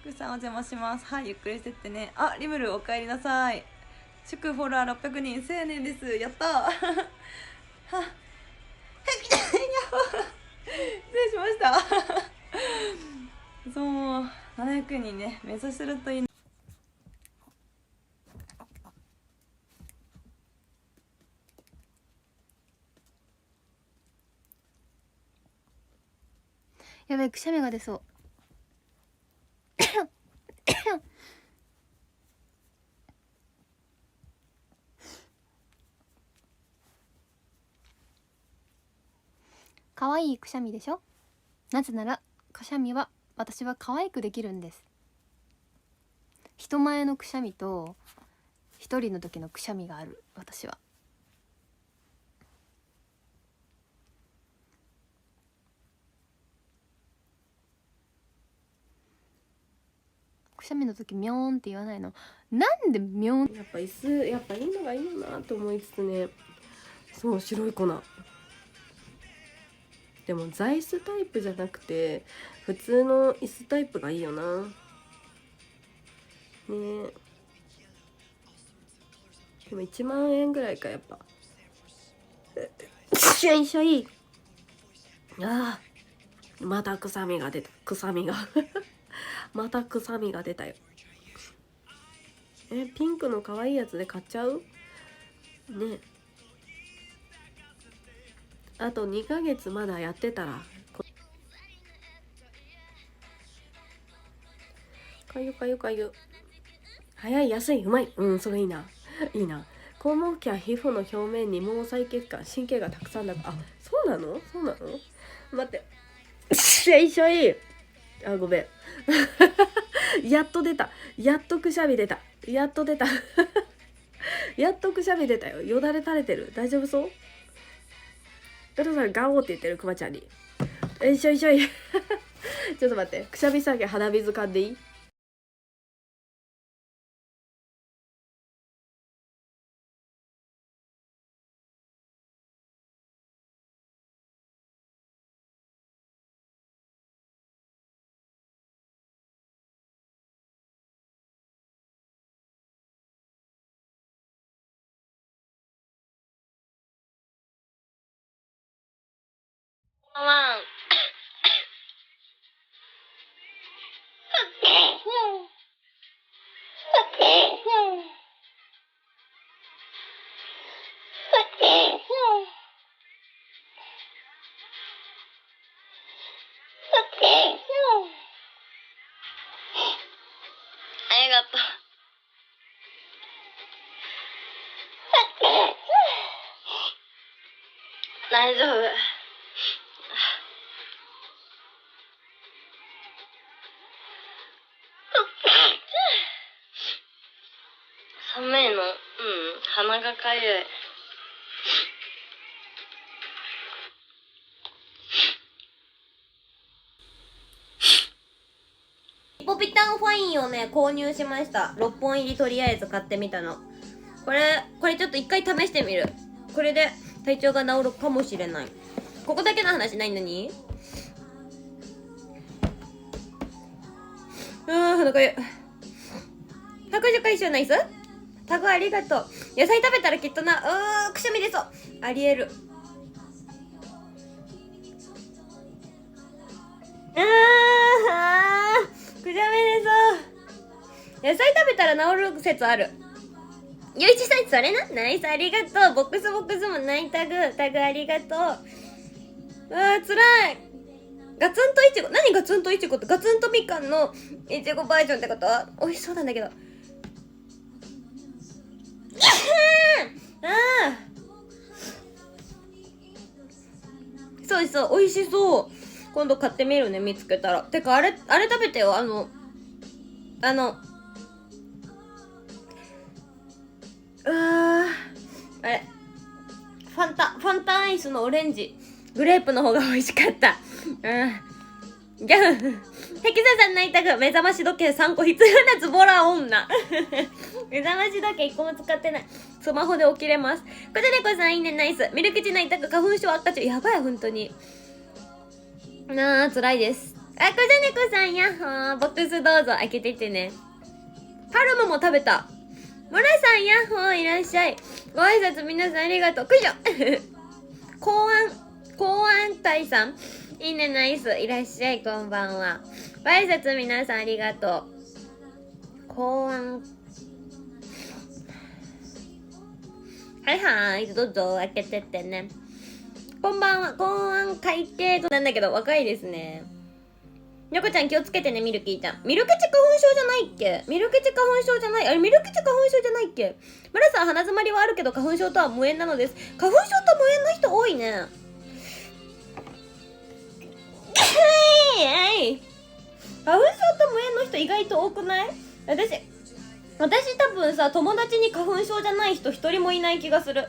福さんお邪魔します。はい、ゆっくりしてってね。あ、リムルお帰りなさい。祝フォロワー600人1000年です。やったーはっやっ失礼しましたそう700人ね目指せるといい。やべえ、くしゃみが出そう可愛いくしゃみでしょ。なぜならくしゃみは私は可愛くできるんです。人前のくしゃみと一人の時のくしゃみがある。私はくしゃみの時ミョーンって言わないの。なんでミョーン。やっぱ椅子やっぱいいのがいいよなと思いつつね。そう白い粉でも座椅子タイプじゃなくて普通の椅子タイプがいいよなね。でも1万円ぐらいかやっぱよいしょい。あーまた臭みが出た。臭みがまた臭みが出たよ。ピンクの可愛いやつで買っちゃうね。あと2ヶ月まだやってたらかゆかゆかゆ。早い安いうまい。それいいないいな。肛門期は皮膚の表面に毛細血管神経がたくさんだから。あ、そうなの待ってよいしょい。あ、ごめんやっと出た。やっとくしゃみ出た。やっと出たやっとくしゃみ出たよ。よだれ垂れてる。大丈夫そう。加藤さんガオって言ってる。くまちゃんによいしょいしょいちょっと待って。くしゃみ下げ鼻水かんでいい。ワンありがとう。大丈夫。寒いの。鼻がかゆい。リポピタンファインをね購入しました。6本入りとりあえず買ってみたの。これちょっと一回試してみる。これで体調が治るかもしれない。ここだけの話ないのに鼻かゆい。110回一緒ナイスタグありがとう。野菜食べたらきっとなくしゃみ出そう。ありえる。くしゃみ出そう。野菜食べたら治る説ある。ゆいちさんそれな。ナイスありがとう。ボックスもナイタグありがとう。つらい。ガツンといちご。何ガツンといちごって。ガツンとみかんのいちごバージョンってこと。美味しそうなんだけど。そう美味しそう。今度買ってみるね、見つけたら。てかあれ食べてよ。あれファンタアイスのオレンジグレープの方が美味しかった。ギャフヘキサさん泣いたが目覚まし時計3個必要なズボラ女目覚まし時計1個も使ってない。スマホで起きれます。こちら猫さんいいねナイス。ミルクチ泣いたが花粉症悪化中。やばい本当に。辛いです。あ、こじゃねこさんやっほー。ボックスどうぞ開けてってね。パルムも食べた。村さんやっほー、いらっしゃい。ご挨拶皆さんありがとう。くじょ公安隊さん。いいね、ナイス。いらっしゃい、こんばんは。ご挨拶皆さんありがとう。公安。はいはい、どうぞ開けてってね。こんばんは、公安会計なんだけど、若いですね。にょこちゃん気をつけてね、ミルキーちゃん。ミルクチ花粉症じゃないっけ？ミルクチ花粉症じゃない？あれ、ミルクチ花粉症じゃないっけ？村さん鼻詰まりはあるけど花粉症とは無縁なのです。花粉症と無縁の人多いね。花粉症と無縁の人意外と多くない？私多分さ、友達に花粉症じゃない人一人もいない気がする。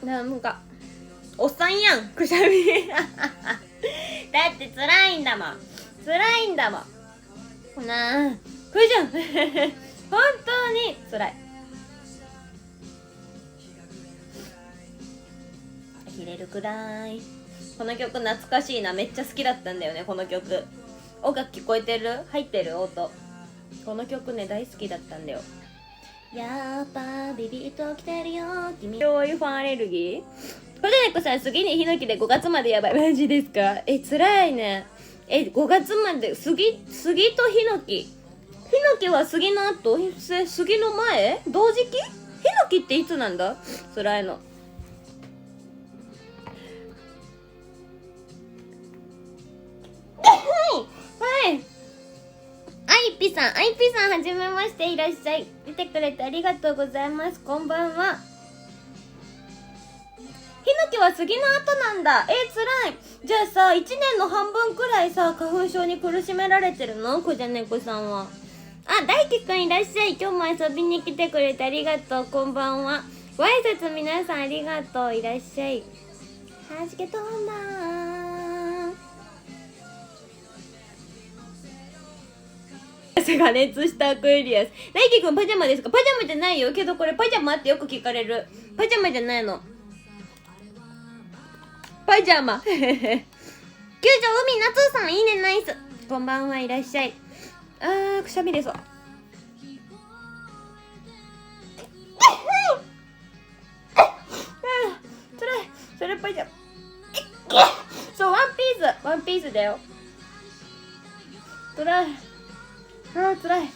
なんかおっさんやん、くしゃみだって辛いんだもん。なあ、くじゃん本当に辛い。ひれるくらい。この曲懐かしいな。めっちゃ好きだったんだよね、この曲。音楽聞こえてる？入ってる音。この曲ね、大好きだったんだよ。やっぱビビッと来てるよ君。どういうファンアレルギー？これねこさん、杉にヒノキで5月までやばい。マジですか？辛いね。5月まで杉とヒノキ。ヒノキは杉の後？杉の前？同時期？ヒノキっていつなんだ？辛いの。はい。アイピさんはじめまして、いらっしゃい。出てくれてありがとうございます。こんばんは。ヒノキは杉の後なんだ。辛い。じゃあさ、1年の半分くらいさ、花粉症に苦しめられてるの？こじゃねこさんは。あ、大輝くんいらっしゃい。今日も遊びに来てくれてありがとう。こんばんは。ご挨拶皆さんありがとう。いらっしゃい。はじけとんだー。加熱したアクエリアス。大輝くんパジャマですか？パジャマじゃないよ。けどこれパジャマってよく聞かれる。パジャマじゃないの。パジャマ救助海夏さん、いいね、ナイス。こんばんは、いらっしゃい。くしゃみ出そう。つらい。それパジャマそう、ワンピースだよ。つらい。つらい。は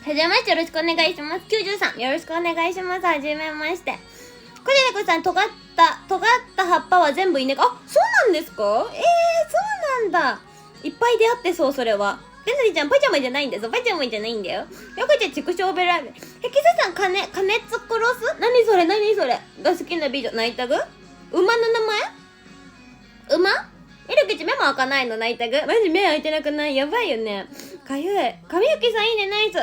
じめまして、よろしくお願いします。93、よろしくお願いします。はじめまして。こじねこさん、尖った葉っぱは全部稲か。あ、そうなんですか？そうなんだ。いっぱい出会ってそう、それは。でなりちゃん、パジャマじゃないんだぞ。パジャマじゃないんだよ。よこちゃん、畜生ベラーメン。ヘキサさん、金ツクロス？何それが好きな美女、ナイタグ？馬の名前？馬？ミルクチ目も開かないの、ナイタグ。マジ目開いてなくない？やばいよね。かゆい。神ゆさん、いいね、ナイス。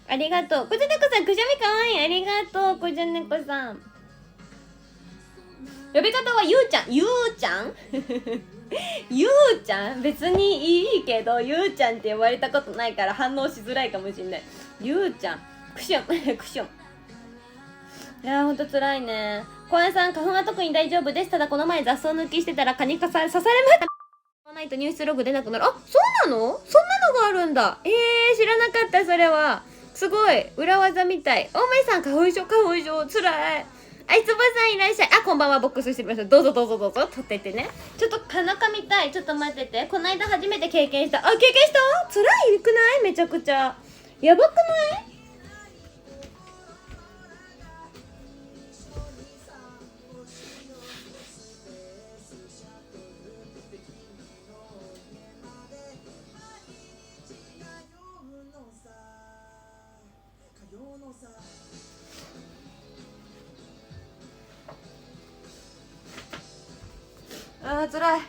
ありがとう。こじゃねこさん、くしゃみかわいい。ありがとう、こじゃねこさん。呼び方はゆうちゃん。ゆうちゃんゆうちゃん別にいいけど、ゆうちゃんって呼ばれたことないから反応しづらいかもしんない。ゆうちゃん。クション。クション。いやー、ほんとつらいね。小屋さん、花粉は特に大丈夫です。ただこの前雑草抜きしてたら蚊に刺されました。ないと入室ログ出なくなる。あ、そうなの？そんなのがあるんだ。知らなかった、それは。すごい。裏技みたい。お前さん、花粉症、つらい。あいつばさんいらっしゃい。あ、こんばんは。ボックスしてみました。どうぞ。取ってってね。ちょっと鼻かみたい。ちょっと待ってて。この間初めて経験した。あ、経験した？辛いくない？めちゃくちゃ。やばくない？つらい。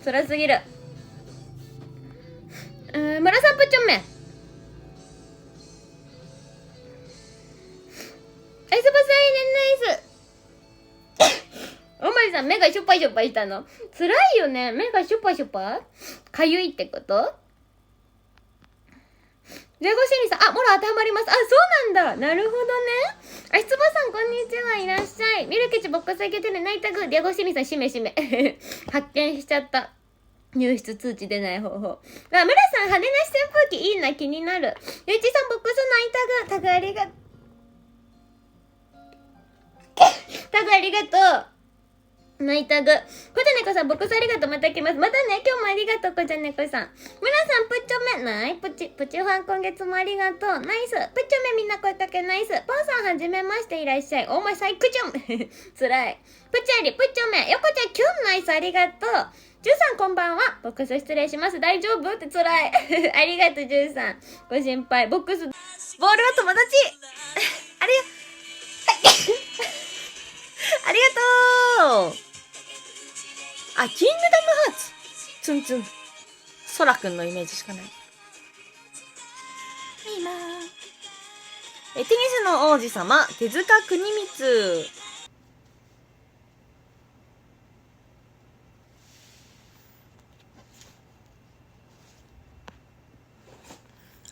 つらすぎる。村さんぷちょんめん。アイスバサイね、ナイス。おまりさん、目がシュパシュパしたの？つらいよね。目がシュパシュパ？かゆいってこと？ジャゴシリさん、あ、もろ当てはまります。あ、そうなんだ。なるほどね。足つぼさん、こんにちは。いらっしゃい。ミルケチボックス開けてね。ナイタグ。ディアゴシリさん、しめしめ。発見しちゃった。入室通知出ない方法。あ、村さん、羽根なし扇風機いいな、気になる。ゆうちさん、ボックスナイタグ。タグありが、タグありがとう。ナイタグ。こじゃねこさん、ボックスありがとう。また来ます。またね、今日もありがとう、こじゃねこさん。村さん、プッチョメ。ない、プチファン、今月もありがとう。ナイス。プッチョメみんな声かけナイス。ポンさん、はじめまして、いらっしゃい。お前、サイクチョン。つらい。プチャリ、プッチョメ。よこちゃん、キュンナイス、ありがとう。ジュンさん、こんばんは。ボックス失礼します。大丈夫ってつらい。ありがとう、ジュンさん。ご心配。ボックス、ボールは友達。ありがとう。あ、キングダムハーツ。ツンツン。ソラくんのイメージしかない。いいなテニスの王子様、手塚国光。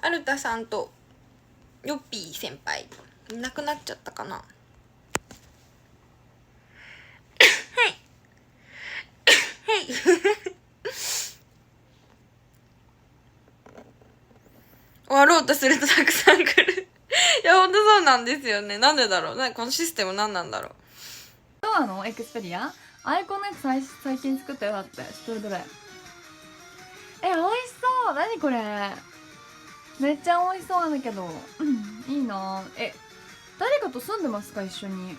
アルタさんとヨッピー先輩いなくなっちゃったかな。終わろうとするとたくさん来る。いや、ほんとそうなんですよね。なんでだろう。このシステム何なんだろう。どうなのエクスペリアアイコンのやつ最近作ったよ。だって知ってるどれ。美味しそう。何これ、めっちゃ美味しそうなんだけど。いいな。誰かと住んでますか一緒に。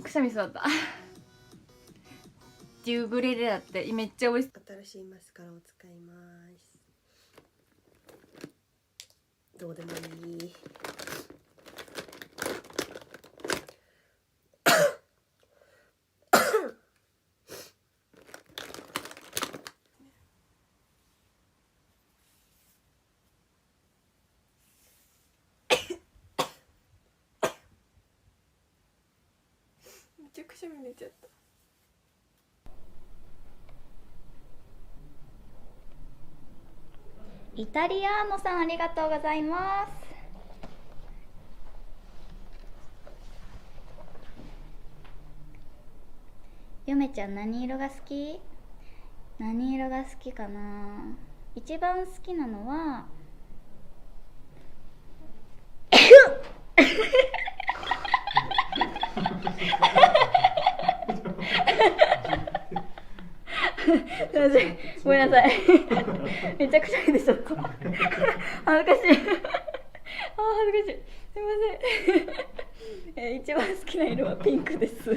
くしゃみそうだった。デューブレレだってめっちゃ美味しい。新しいマスカラを使います。どうでもいい。めっちゃくしゃみ出ちゃった。イタリアーノさん、ありがとうございます。ゆめちゃん、何色が好き？何色が好きかな。一番好きなのはごめんなさい。めちゃくちゃいいでしょ。恥ずかしい。恥ずかしい。すいません。一番好きな色はピンクです。